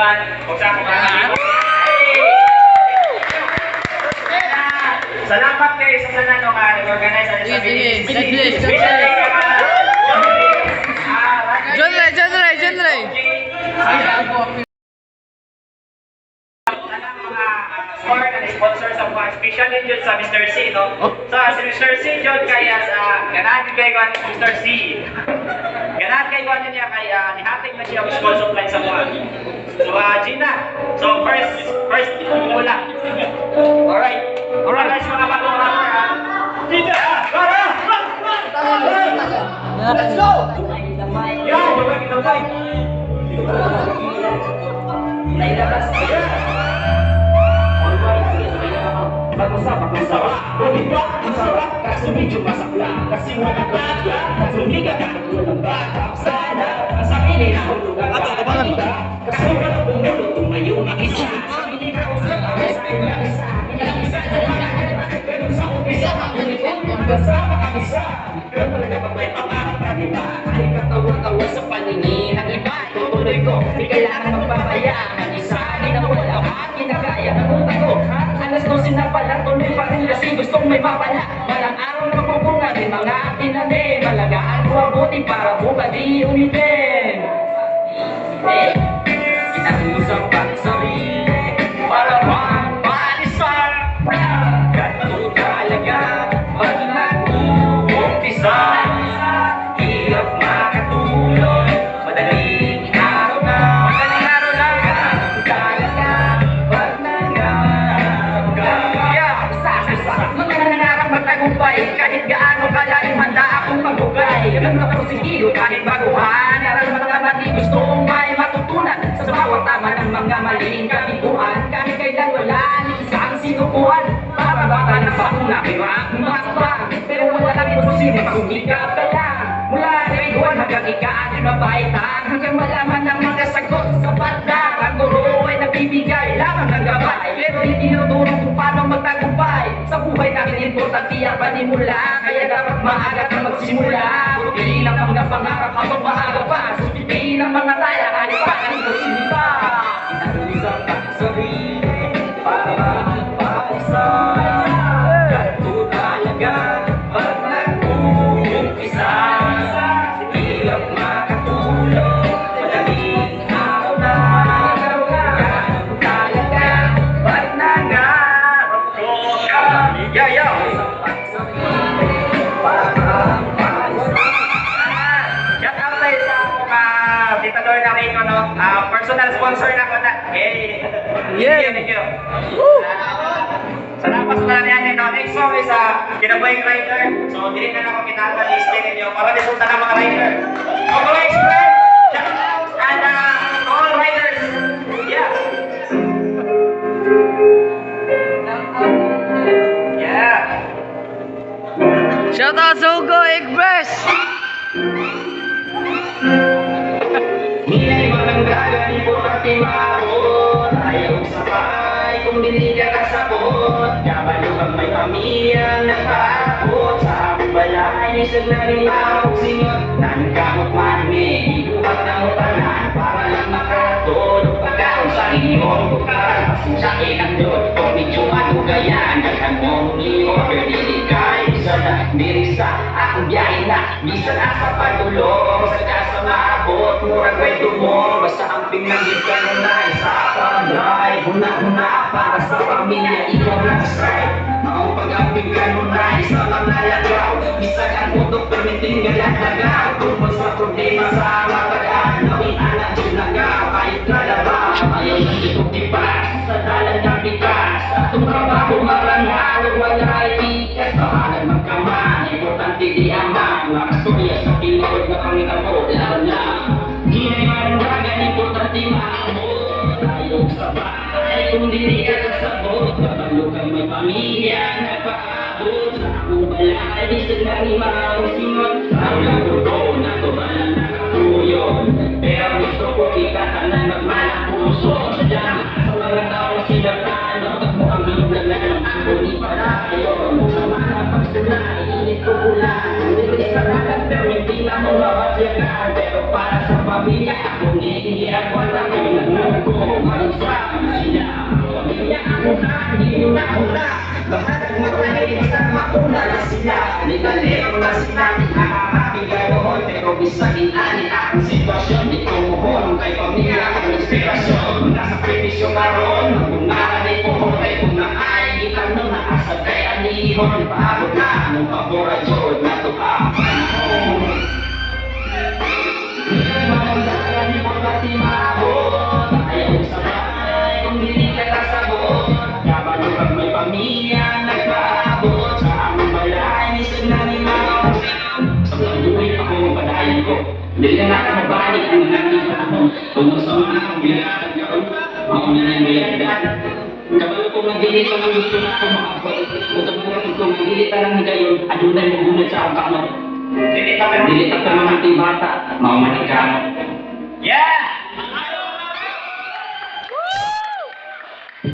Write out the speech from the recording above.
naman kung saan kumakain. Salamat kayo sa sanano ka nag-organize at sa bilis. Especially ka mga John Ray. smart and sponsor sa mga especially dyan sa Mr. C, no? So, si Mr. C dyan kaya sa ganahan kayo ko ni Mr. C. Ganahan kayo ko niya kaya nihating na siya ang school supply sa mga. So, Gina. So, first, mula. Alright. Alright, guys, mga bagong rapper, ha? Gina! Para! Let's go! Yo, babag itong mic. Nailabas ko yan. Pag-usap, ang sarap, kaso medyo masakla. Kasi wala ka, at humiga ka ng bata. Sana, sa piling ako lugar ka. Kasi wala kong mulo, tumayo mag-isa. Hindi ka usap, sa akin lang isa. Isa na lang, ganun sa umpisa. Kasama ka isa. Pero talaga pag may pangarap, diba? Ay katawa-tawa sa paningin ng iba. Tutuloy ko, di kailangan magpapaya. Mag-isa, di na wala ka, kinagaya ng utak ko. Alas 12 na pala, tuloy pa rin kasi gustong may mapala. Walang araw na mapupunga din mga tinanim. Malagaan ko abutin para buka di umitin. Inausap ka sarili para magpalisar. Ganito talaga pag nag-uumpisa. Hirap makatulog, madaling araw na. Madaling araw lang ganito talaga pag mga nangarap magtagumpay. Kahit gaano kalalim handa akong magbugay. Ganun ako sigilo kahit baguhan. Aral mga mati gustong may matutunan sa bawat tama ng mga maling kabiguan. Kahit kailan wala ni isang sinukuhan. Para baka na bakuna pero akong makapang. Pero wala lang imposible pag-umigap ka lang. Mula grade 1 hanggang ika-anim na baitan. Hanggang malaman ng mga sagot sa batang. Ang guro ay nagbibigay lamang ng gabay. Pero hindi tinutulong kung paano magtagumpay. Sa buhay natin importante ang panimula. Kaya dapat maaga kang magsimula. Pili lang mga pangarap habang maaga pa. Supitin ang mga taya kahit pa ang magsimula. Inalulisang ka sa sarili para magpalisay. Ganito talaga pag nag-uumpisa. Hirap makatulog, madaling araw na. Ganito talaga pag nangarap ko ka. Yeah. Shout out tayo sa mga ditador na Rico, no? Personal sponsor na ko na. Hey! Thank you. Salamat sa nangyari, no? Next song is Kinabayang Rider. So, hindi na ako kinalma listing ninyo para resulta ng mga rider. Overall Express! Shout out! And all riders! Yeah! Yeah! Shout out sa Ugo Express! Nilay malanggagan ko pati maabot. Ayaw sabay kung binigyan ka sabot. Kabalo kang may pamilyang nakaabot. Sa aming balay, isag na rin ako singot. Nangkamot man may iluwag ng utanan. Para lang makatulog pagkaon sa inyong bukan. Sa ilang doon, kung medyo manugayan. Naghan mong i-order, niligay. Isa na, dirisa, akong biyahe na. Bisa na sa pagulong, sa kasa maabot. Murang kwento mo, basta ang pinanggit ka nung na isa palay. Huna-huna para sa pamilya, ikaw lang strike. Ang pag-amping ka nung na isa lang nalagaw. Bisa kang utok, permiting galang-lagaw. Tungkol sa problema sa matagad. Nawin anak, sinagaw, kahit nalabaw. Ayaw ng ditong tipas, sa dalan ng bigas. Atong trabaho marangal, wala itikas. Bahalan magkaman, importante di aman. Makastorya sa pinod na pangitabo, lalo lang. Ginay marandagan, importante maamot. Ayaw sa bahay, kung dili ka kasabot. Kabalo kang may pamilya, nagpaabot. Sa akong balay, isag na ni mausingot. Ang naguto, natumalan na katuyot. Pero gusto ko kita na nagmalang puso. Sadya, sa mga tao sila tano. Ang bilog-lalan, ako ni Parayo. Sa mga pagsulay, init ko ulan. Hindi sa lahat, pero hindi na mo mapasyagan. Pero para sa pamilya, ako ni Iyan, wala ko yung maluswa sila. Pamilya ako na, hindi mo na una. Bahalag mo kayo sa mauna na sila. Ligalim na sila, nakakaping ganoon. Pero bisahin ani ang sitwasyon. Di ko muhon kay pamilya ang inspirasyon. Nasa premisyon karoon, bunga ni po. Kay kung naay, itanong na asad kay anihon. Paabot na, nung paboradyon na ito ang panahon. Mamamdagan mo pati maabot. Ayaw sabay, kung hindi ka kasabot. Kabalo kang may pamilya nagpaabot. Sa aming balay, isag na ni Mao. Sa pagduwi ako ang padayan ko. Hindi na nakamabalik ang nangyay panahon. Kung sa mga akong bilatag karoon, mauna na yung bilatag. Kabalo kong nagdilit ang gusto na akong makabot. Kung tabunan kong nagdilit ang gayon, adunay mo gunod sa akong kamot. Dilit ako mga bata, maumanig ka mo.